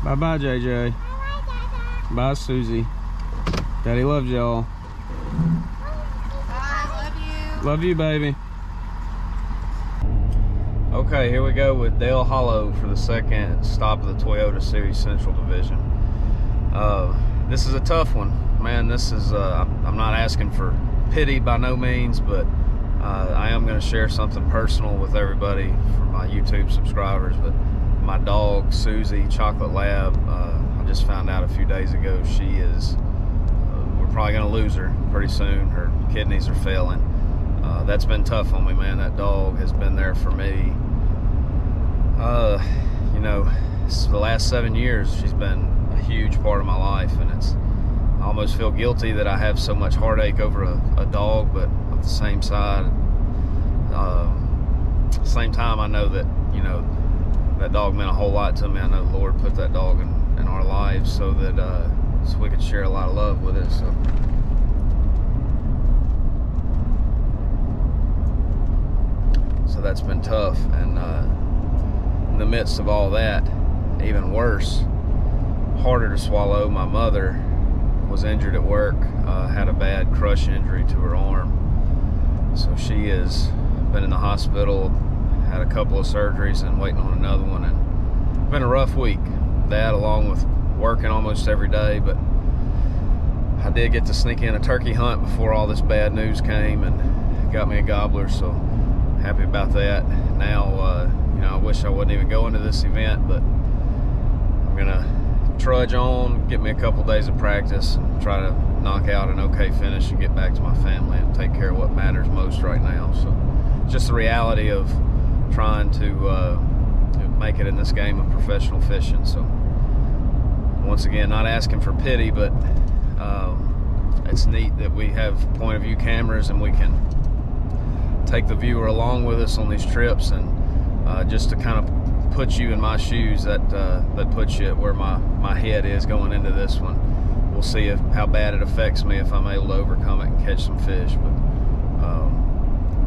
Bye-bye, JJ. Bye, Susie. Daddy loves y'all. Bye, love you. Love you, baby. Okay, here we go with Dale Hollow for the second stop of the Toyota Series Central Division. This is a tough one, man. This is I'm not asking for pity by no means, but I am going to share something personal with everybody for my YouTube subscribers. But my dog Susie, Chocolate Lab, I just found out a few days ago she is. We're probably going to lose her pretty soon. Her kidneys are failing. That's been tough on me, man. That dog has been there for me. You know, the last 7 years, she's been a huge part of my life, and I almost feel guilty that I have so much heartache over a dog, but at the same time, I know that, you know, that dog meant a whole lot to me. I know the Lord put that dog in our lives so that so we could share a lot of love with it. So that's been tough, and in the midst of all that, even worse, harder to swallow, my mother was injured at work, had a bad crush injury to her arm. So she has been in the hospital, had a couple of surgeries and waiting on another one, and it's been a rough week. That, along with working almost every day, but I did get to sneak in a turkey hunt before all this bad news came and got me a gobbler, so happy about that. Now, you know, I wish I wasn't even going to this event, but I'm gonna trudge on, get me a couple days of practice, and try to knock out an okay finish and get back to my family and take care of what matters most right now. So just the reality of trying to make it in this game of professional fishing. So once again, not asking for pity, but it's neat that we have point of view cameras and we can take the viewer along with us on these trips, and just to kind of put you in my shoes, that puts you at where my head is going into this one. We'll see how bad it affects me if I'm able to overcome it and catch some fish, but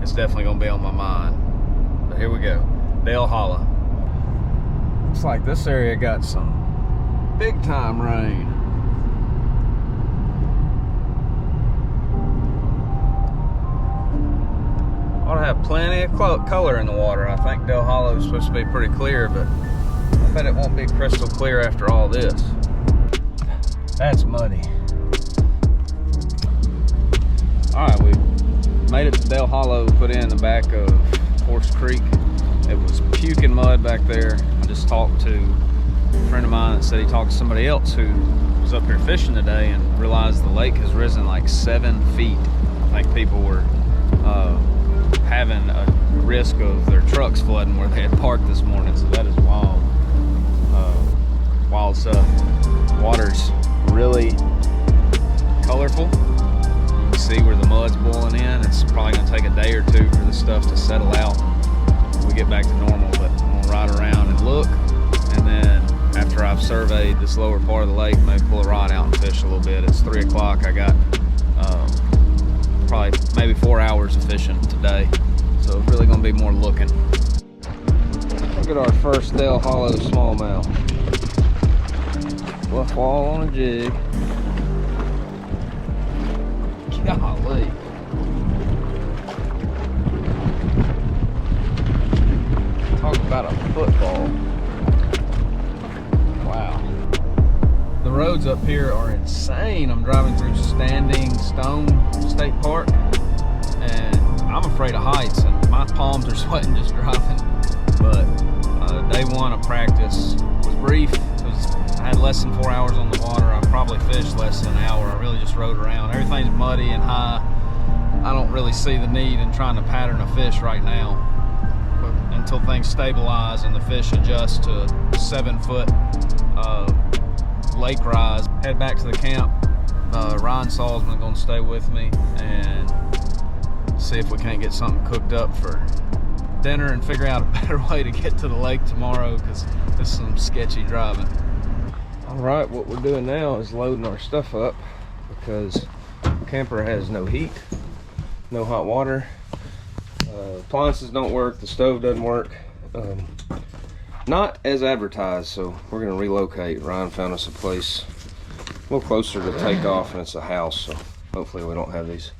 it's definitely going to be on my mind. But here we go, Dale Hollow. Looks like this area got some big time rain. Ought to have plenty of color in the water. I think Dale Hollow is supposed to be pretty clear, but I bet it won't be crystal clear after all this. That's muddy. All right, we made it to Dale Hollow, put in the back of Horse Creek. It was puking mud back there. I just talked to a friend of mine that said he talked to somebody else who was up here fishing today and realized the lake has risen like 7 feet. I think people were having a risk of their trucks flooding where they had parked this morning, so that is wild. Wild stuff. Water's really colorful. You can see where the mud's boiling in. It's probably going to take a day or two for the stuff to settle out when we get back to normal, but I'm going to ride around and look, and then after I've surveyed this lower part of the lake, maybe pull a rod out and fish a little bit. It's 3 o'clock. I got probably maybe 4 hours of fishing today, so it's really going to be more looking. Look at our first Dale Hollow smallmouth. Bluff wall on a jig. Golly. Talk about a football. Wow. The roads up here are insane. I'm driving through Standing Stone State Park, and I'm afraid of heights, and my palms are sweating just driving. But day one of practice was brief. I had less than 4 hours on the water. I probably fished less than an hour. I really just rode around. Everything's muddy and high. I don't really see the need in trying to pattern a fish right now, but until things stabilize and the fish adjust to 7-foot lake rise. Head back to the camp. Ryan Salzman going to stay with me and see if we can't get something cooked up for dinner and figure out a better way to get to the lake tomorrow, because this is some sketchy driving. All right, what we're doing now is loading our stuff up because the camper has no heat, no hot water. Appliances don't work, the stove doesn't work. not as advertised, so we're gonna relocate. Ryan found us a place a little closer to take off, and it's a house, so hopefully we don't have these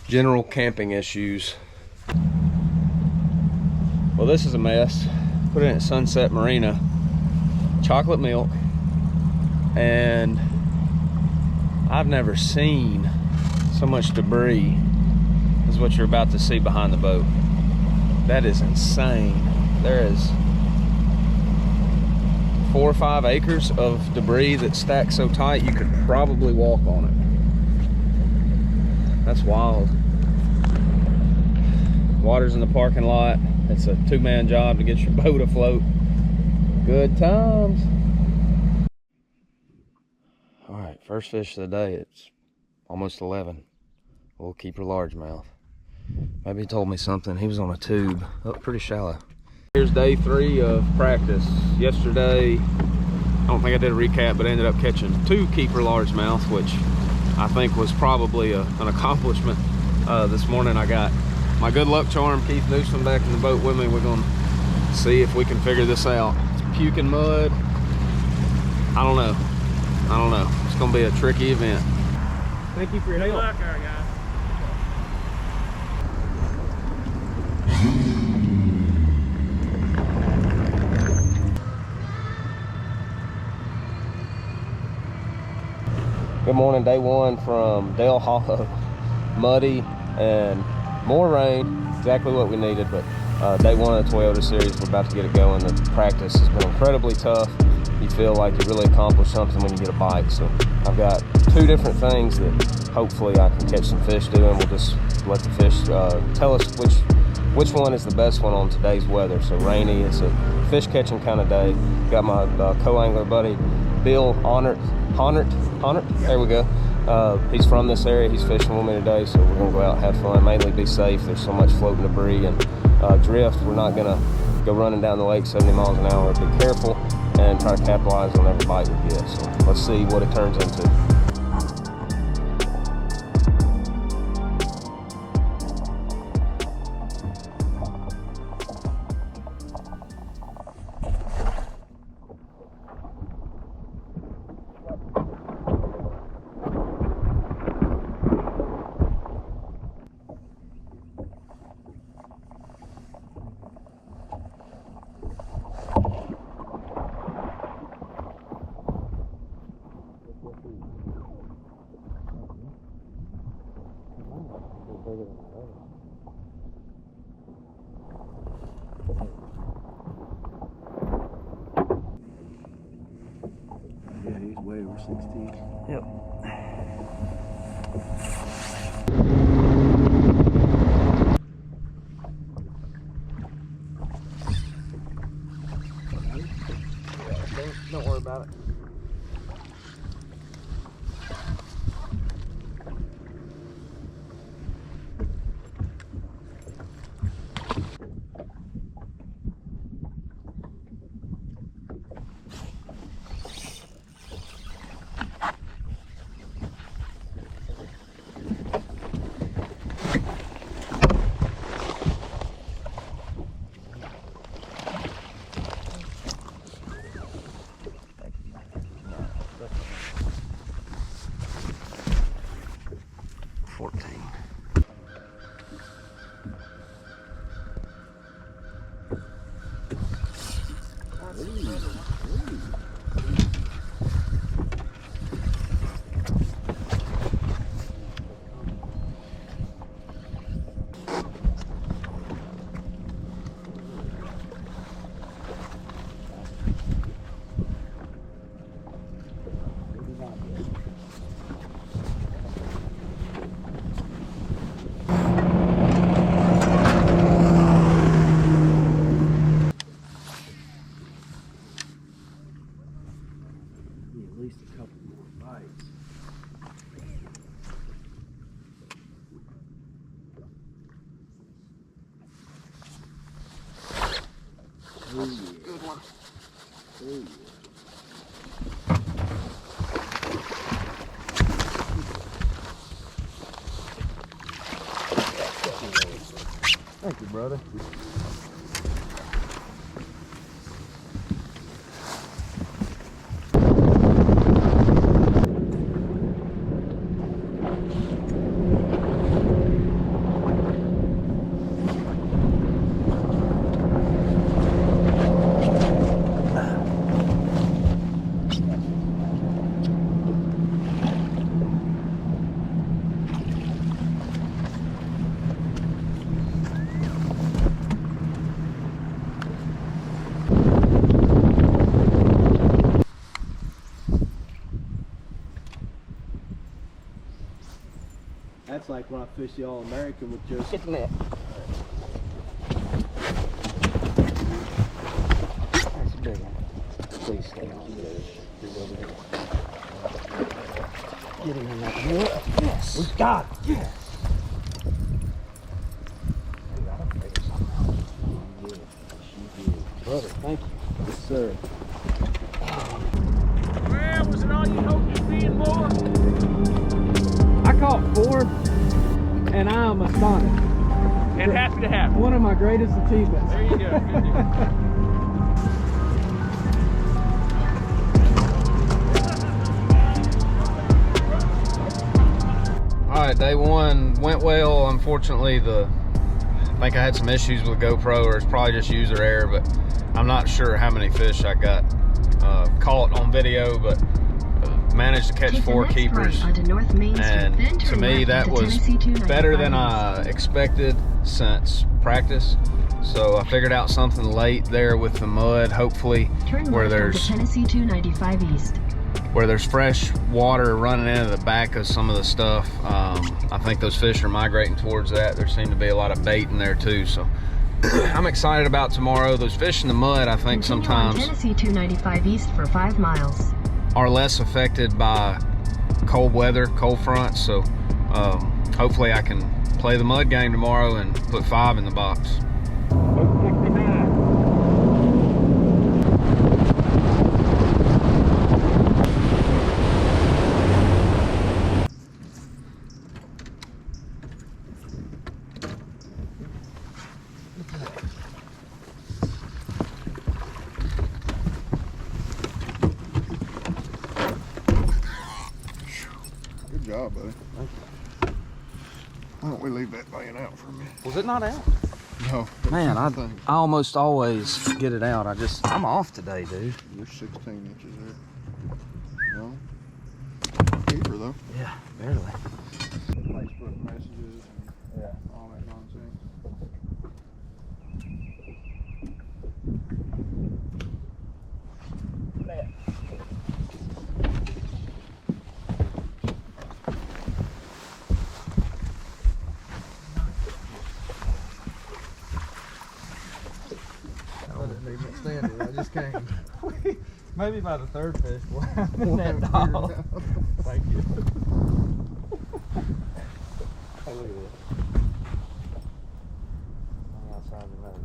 general camping issues. Well, this is a mess. Put it in at Sunset Marina. Chocolate milk, and I've never seen so much debris as what you're about to see behind the boat. That is insane. There is 4 or 5 acres of debris that stacked so tight you could probably walk on it. That's wild. Water's in the parking lot. It's a 2-man job to get your boat afloat. Good times. All right, first fish of the day. It's almost 11. Little keeper largemouth. Maybe he told me something. He was on a tube. Oh, pretty shallow. Here's day 3 of practice. Yesterday, I don't think I did a recap, but I ended up catching 2 keeper largemouth, which I think was probably an accomplishment. This morning I got my good luck charm, Keith Newsom, back in the boat with me. We're gonna see if we can figure this out. It's puking mud. I don't know. It's gonna be a tricky event. Thank you for your help. Good luck, our guy. Good morning, day 1 from Dale Hollow. Muddy and more rain, exactly what we needed, but day 1 of the Toyota Series, we're about to get it going. The practice has been incredibly tough. You feel like you really accomplished something when you get a bike. So I've got 2 different things that hopefully I can catch some fish doing. We'll just let the fish tell us which one is the best one on today's weather. So rainy, it's a fish catching kind of day. Got my co-angler buddy, Bill Honert. There we go. He's from this area. He's fishing with me today, so we're gonna go out and have fun, mainly be safe. There's so much floating debris and drift. We're not gonna go running down the lake 70 miles an hour. Be careful and try to capitalize on every bite we get. So let's see what it turns into. Yeah, he's way over 16. Yep. Don't worry about it. At least a couple more bites. Oh yeah. Good one. Oh yeah. Thank you, brother. It's like when I fish the All-American with just... Get the net. That's a big one. Please stay on this. Get him in that net. Yes. We got it. Yes. Brother, thank you. Yes, sir. Well, was it all you hoped to see and more? I caught 4, and I am astonished. And happy to have it. One of my greatest achievements. There you go. Good deal. All right, day one went well. Unfortunately, I think I had some issues with the GoPro, or it's probably just user error, but I'm not sure how many fish I got caught on video, but managed to catch 4 keepers. And to me, that was better than I expected since practice. So I figured out something late there with the mud, hopefully where there's fresh water running into the back of some of the stuff. I think those fish are migrating towards that. There seemed to be a lot of bait in there too. So I'm excited about tomorrow. Those fish in the mud, I think sometimes Tennessee 295 east for 5 miles. Are less affected by cold weather, cold fronts. So hopefully I can play the mud game tomorrow and put 5 in the box. Good job, buddy. Thank you. Why don't we leave that laying out for a minute? Was it not out? No. Man, I almost always get it out. I'm off today, dude. There's 16 inches there. No. Keeper, though. Yeah, barely. Facebook messages and all that nonsense. I didn't even stand it. I just came. Maybe by the 3rd fish, we'll have that dog. Thank you. Hey, look at this. On the outside of the road.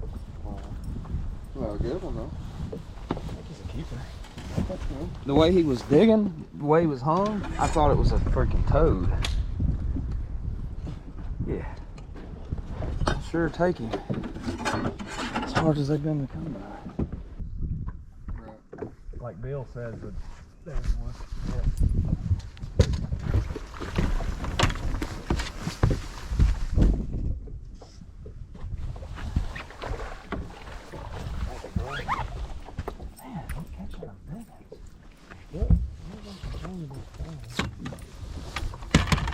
Well, good one, though. I think he's a keeper. The way he was digging, the way he was hung, I thought it was a freaking toad. Yeah. Sure, take him. As hard as they've been to come by. Right. Like Bill said, but there's one. Man, I'm catching a big one.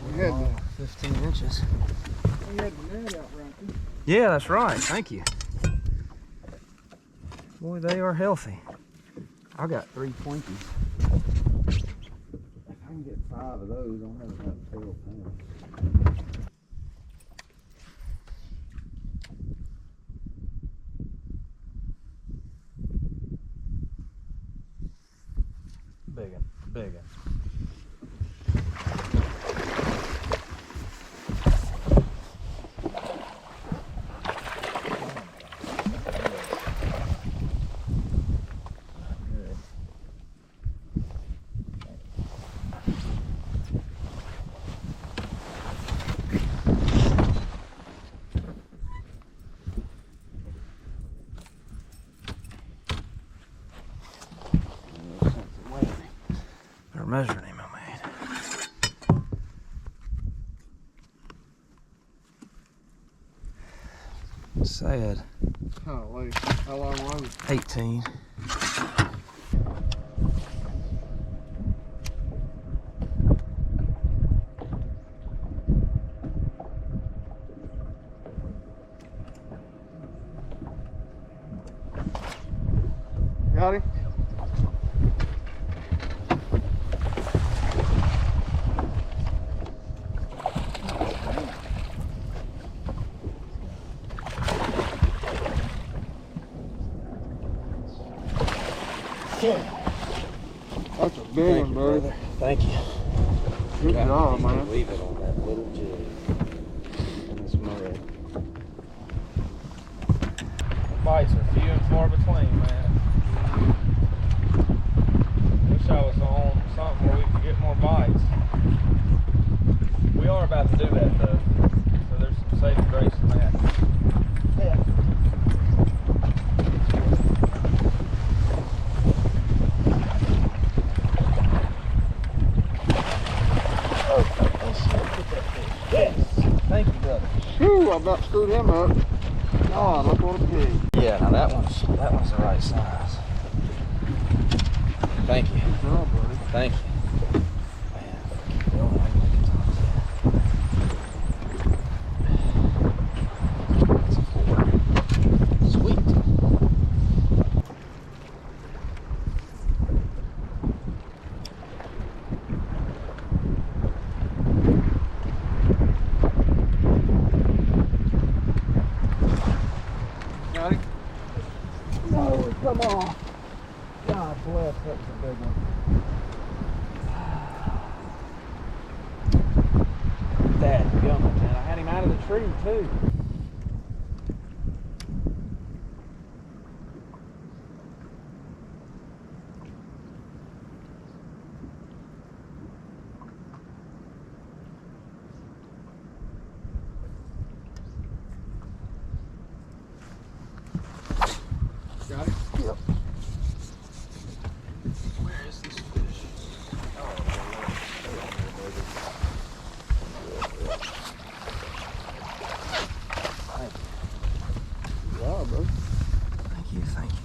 We had the 15 inches. We had the net out right there. Yeah, that's right. Thank you. Boy, they are healthy. I got 3 Twinkies. If I can get 5 of those, I'll have about 12 pounds. Big one. They're measuring him, I mean. Sad. Golly. How long was it? 18. Got him? That's a big one, brother. Thank you. Good job, man. Leave it on that little jig in this mud. Bites are few and far between, man. Wish I was on something where we could get more bites. We are about to do that though, so there's some saving grace in that. Yeah. Yes. Thank you, brother. Whew, I about screwed him up. God, look what a pig. Yeah, now that one's the right size. Thank you. Good job, buddy. Thank you. Man, keep going. I can make it top. That's a 4. Sweet. Got him? No, come on. God bless, that was a big one. Dadgummit, man. I had him out of the tree, too. Got him? Yep. Where is this fish? Oh, thank you. Good job, bro. Thank you, thank you.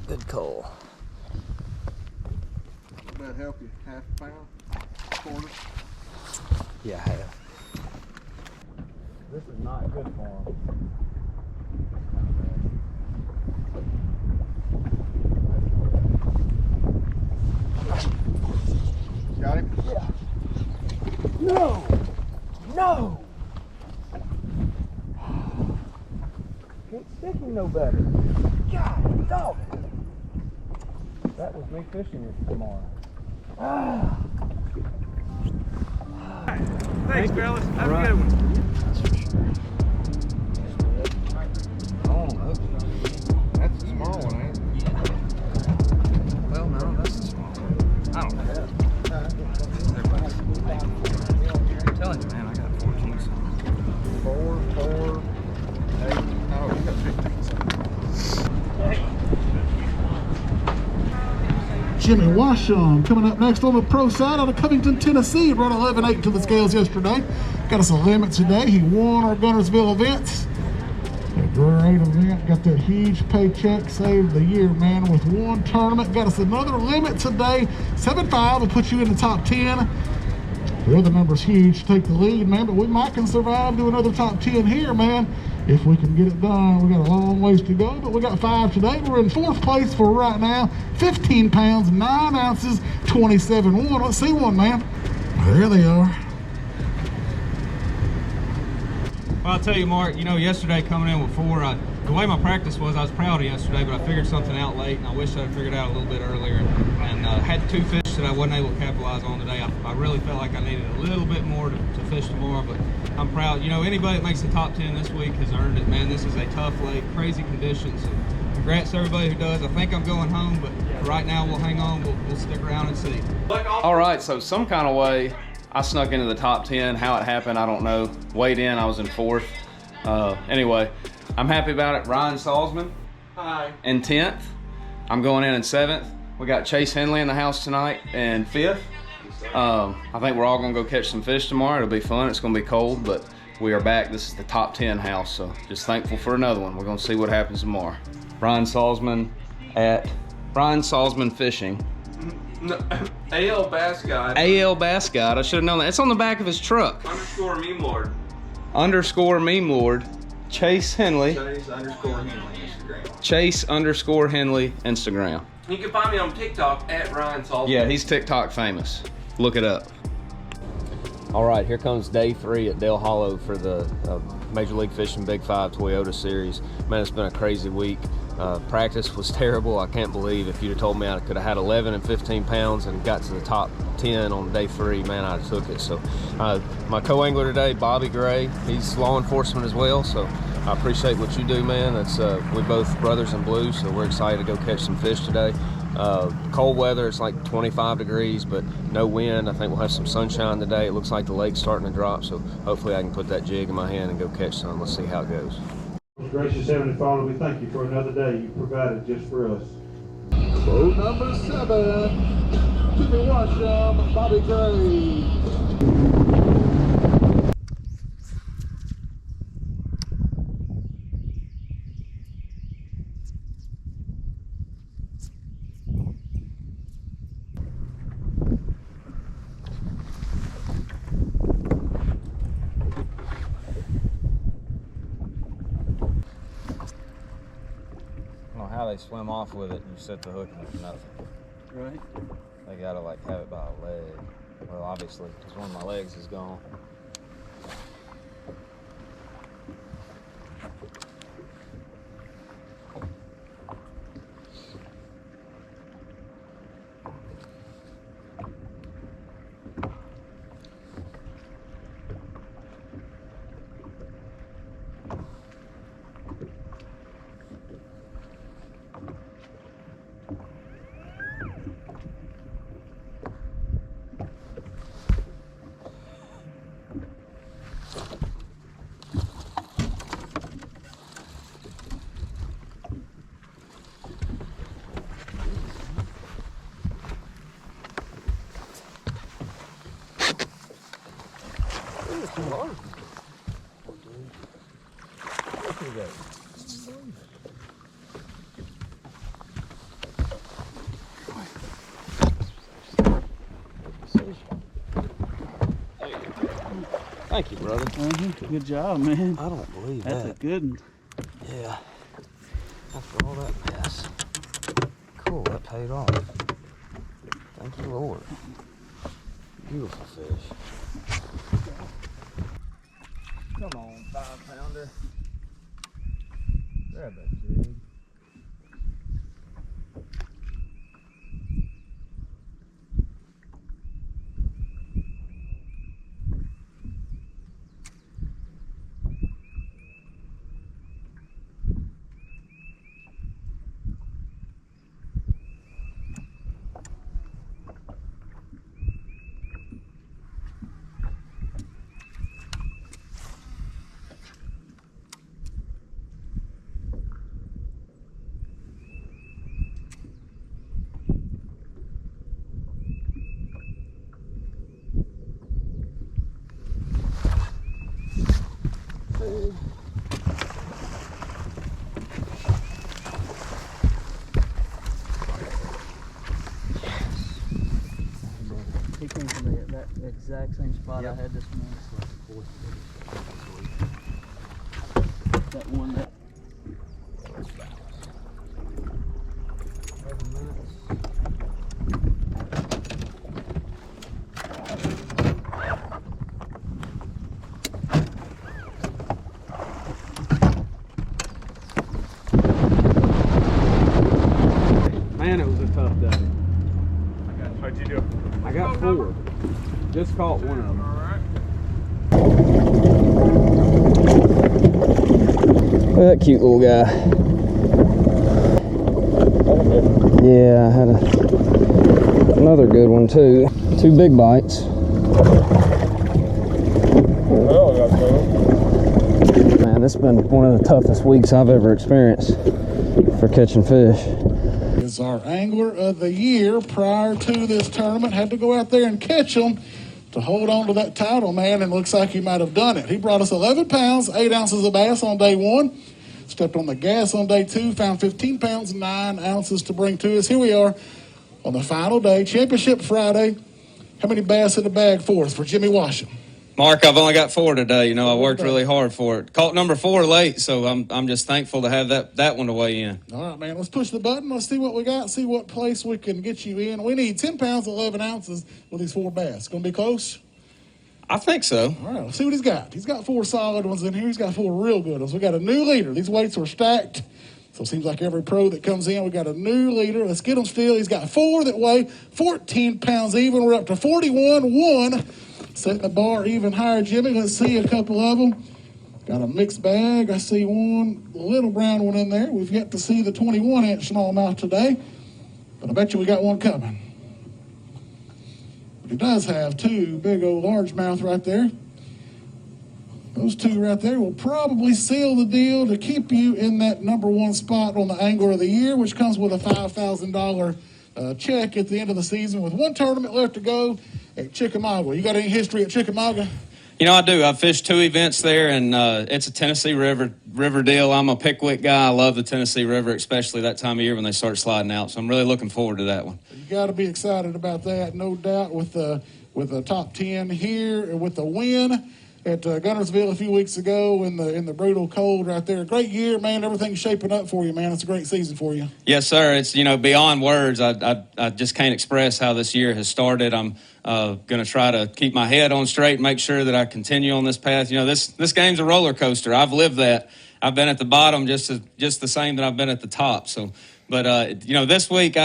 Good call. Did that help you? Half a pound? Quarter? Yeah, I have. This is not good for him. Got him? Yeah. No! No! Can't stick him no better. God, dog! That was me fishing it tomorrow. Ah. Thanks, fellas. Have All right. a good one. That's for sure. Oh, That's a small one, ain't it? well, no, that's a small one. I don't know. I'm telling you, man, I got 14 something. 4, 8. Oh, you got 15 something. Jimmy Washam coming up next on the pro side out of Covington, Tennessee. Brought 11.8 to the scales yesterday. Got us a limit today. He won our Gunnersville events. A great event. Got that huge paycheck. Saved the year, man, with one tournament. Got us another limit today. 7.5 will put you in the top 10. The other number's huge. Take the lead, man, but we might can survive to another top 10 here, man, if we can get it done. We got a long ways to go, but we got 5 today. We're in 4th place for right now. 15 pounds, 9 ounces, 27.1. Let's see one, man. There they are. Well, I'll tell you, Mark, you know, yesterday coming in with 4, the way my practice was, I was proud of yesterday, but I figured something out late, and I wish I'd figured it out a little bit earlier, and had 2 fish that I wasn't able to capitalize on today. I really felt like I needed a little bit more to fish tomorrow, but I'm proud. You know, anybody that makes the top 10 this week has earned it, man. This is a tough lake, crazy conditions. And congrats to everybody who does. I think I'm going home, but for right now, we'll hang on. We'll stick around and see. All right, so some kind of way I snuck into the top 10. How it happened, I don't know. Weighed in, I was in 4th. Anyway, I'm happy about it. Ryan Salzman. Hi. In 10th. I'm going in 7th. We got Chase Henley in the house tonight in 5th. I think we're all gonna go catch some fish tomorrow. It'll be fun. It's gonna be cold, but we are back. This is the top 10 house, so just thankful for another one. We're gonna see what happens tomorrow. Ryan Salzman at Ryan Salzman Fishing. No, AL Bass Guide. AL Bass Guide. I should have known that. It's on the back of his truck. _ Meme Lord. _ Meme Lord. Chase Henley. Chase _ Henley Instagram. Chase _ Henley Instagram. You can find me on TikTok at Ryan Salzman. Yeah, he's TikTok famous. Look it up. All right, here comes day 3 at Dale Hollow for the Major League Fishing Big 5 Toyota Series. Man, it's been a crazy week. Practice was terrible. I can't believe if you'd have told me I could have had 11 and 15 pounds and got to the top 10 on day 3, man, I'd have took it. So my co-angler today, Bobby Gray, he's law enforcement as well, so I appreciate what you do, man. That's we both brothers in blue, so we're excited to go catch some fish today. Cold weather, it's like 25 degrees, but no wind. I think we'll have some sunshine today. It looks like the lake's starting to drop, so hopefully I can put that jig in my hand and go catch some. Let's see how it goes. Gracious Heavenly Father, we thank you for another day you provided just for us. Boat number 7, Jimmy Washam, Bobby Gray. How they swim off with it, you set the hook and there's nothing. Right. They gotta like have it by a leg. Well, obviously, because one of my legs is gone. Thank you, brother. Good job, man. I don't believe That's a good one. Yeah. After all that mess. Cool, that paid off. Thank you, Lord. Beautiful fish. Come on, 5-pounder. Grab that jig. He came from that exact same spot I had this morning. That one that. Man, it was a tough day. What'd you do? I got 4. Just caught one of them. Look at that cute little guy. Yeah, I had another good one too. 2 big bites. Man, this has been one of the toughest weeks I've ever experienced for catching fish. Is our angler of the year prior to this tournament. Had to go out there and catch them to hold on to that title, man, and looks like he might have done it. He brought us 11 pounds, 8 ounces of bass on day 1. Stepped on the gas on day 2, found 15 pounds, 9 ounces to bring to us. Here we are on the final day, Championship Friday. How many bass in the bag for us for Jimmy Washam? Mark, I've only got 4 today. You know, I worked really hard for it. Caught number 4 late, so I'm just thankful to have that one to weigh in. All right, man, let's push the button. Let's see what we got, see what place we can get you in. We need 10 pounds, 11 ounces with these 4 bass. Gonna be close? I think so. All right, let's see what he's got. He's got 4 solid ones in here. He's got 4 real good ones. We got a new leader. These weights are stacked. So it seems like every pro that comes in, we got a new leader. Let's get him still. He's got 4 that weigh 14 pounds even. We're up to 41-1. Setting the bar even higher, Jimmy. Let's see a couple of them. Got a mixed bag. I see one little brown one in there. We've yet to see the 21-inch smallmouth today, but I bet you we got one coming. But he does have 2 big old largemouth right there. Those 2 right there will probably seal the deal to keep you in that #1 spot on the Angler of the Year, which comes with a $5,000 check at the end of the season with 1 tournament left to go at Chickamauga. You got any history at Chickamauga? You know, I do. I've fished 2 events there, and it's a Tennessee River deal. I'm a Pickwick guy. I love the Tennessee River, especially that time of year when they start sliding out. So I'm really looking forward to that one. You got to be excited about that, no doubt, with the top 10 here, with the win at Guntersville a few weeks ago in the brutal cold right there. Great year, man. Everything's shaping up for you, man. It's a great season for you. Yes, sir. It's, beyond words. I just can't express how this year has started. I'm going to try to keep my head on straight and make sure that I continue on this path. This game's a roller coaster. I've lived that. I've been at the bottom just the same that I've been at the top. So, but this week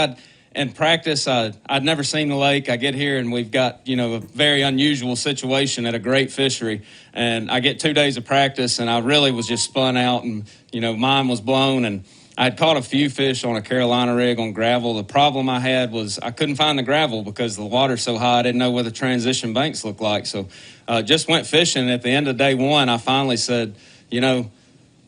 in practice, I'd never seen the lake. I get here and we've got, a very unusual situation at a great fishery. And I get 2 days of practice and I really was just spun out and, mine was blown. And I'd caught a few fish on a Carolina rig on gravel. The problem I had was I couldn't find the gravel because the water's so high. I didn't know what the transition banks looked like. So just went fishing. At the end of day 1, I finally said,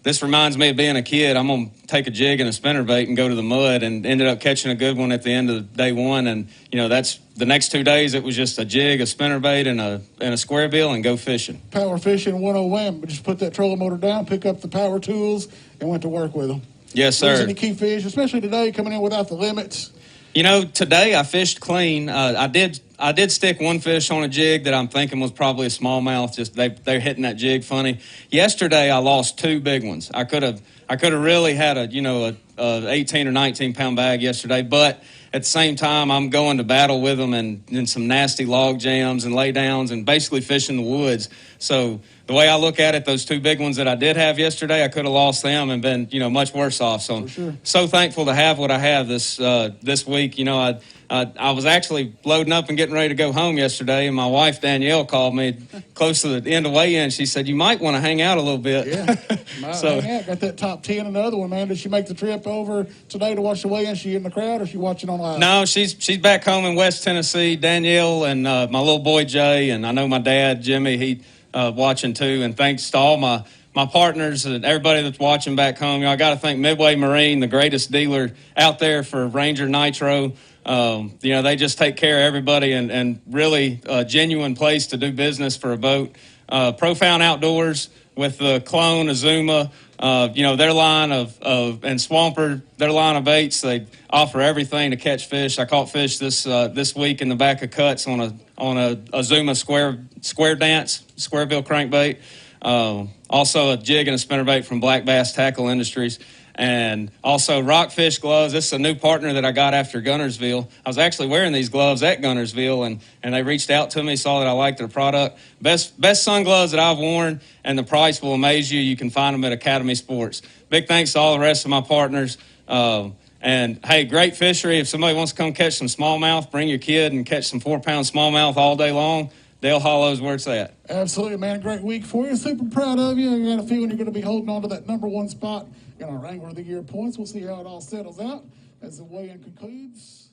this reminds me of being a kid. I'm going to take a jig and a spinnerbait and go to the mud, and ended up catching a good one at the end of day 1. And, that's the next 2 days. It was just a jig, a spinnerbait, and a square bill and go fishing. Power fishing 101. Just put that trolling motor down, pick up the power tools, and went to work with them. Yes, sir. Any key fish, especially today, coming in without the limits? Today I fished clean. I did stick 1 fish on a jig that I'm thinking was probably a smallmouth. Just they're hitting that jig funny. Yesterday I lost 2 big ones. I could have really had a 18 or 19 pound bag yesterday, but at the same time I'm going to battle with them and in some nasty log jams and lay downs and basically fishing the woods. So the way I look at it, those 2 big ones that I did have yesterday, I could have lost them and been, much worse off. So I'm so thankful to have what I have this week. I was actually loading up and getting ready to go home yesterday, and my wife, Danielle, called me close to the end of weigh-in. She said, you might want to hang out a little bit. Yeah, so hang out. Got that top 10 and the other one, man. Did she make the trip over today to watch the weigh-in? She in the crowd, or she watching online? No, she's back home in West Tennessee. Danielle and my little boy, Jay, and I know my dad, Jimmy, he watching too. And thanks to all my partners and everybody that's watching back home. I got to thank Midway Marine, the greatest dealer out there for Ranger Nitro. They just take care of everybody and really a genuine place to do business for a boat. Profound Outdoors with the Clone, Azuma, their line and Swamper, their line of baits. They offer everything to catch fish. I caught fish this week in the back of cuts on a Azuma square dance, square bill crankbait. Also a jig and a spinnerbait from Black Bass Tackle Industries. And also Rockfish gloves. This is a new partner that I got after Guntersville. I was actually wearing these gloves at Guntersville, and they reached out to me, saw that I liked their product. Best sun gloves that I've worn, and the price will amaze you. You can find them at Academy Sports. Big thanks to all the rest of my partners. And, hey, great fishery. If somebody wants to come catch some smallmouth, bring your kid and catch some 4-pound smallmouth all day long. Dale Hollow's where it's at. Absolutely, man. Great week for you. Super proud of you. I got a feeling you're going to be holding on to that #1 spot in our Angler of the Year points. We'll see how it all settles out as the weigh-in concludes.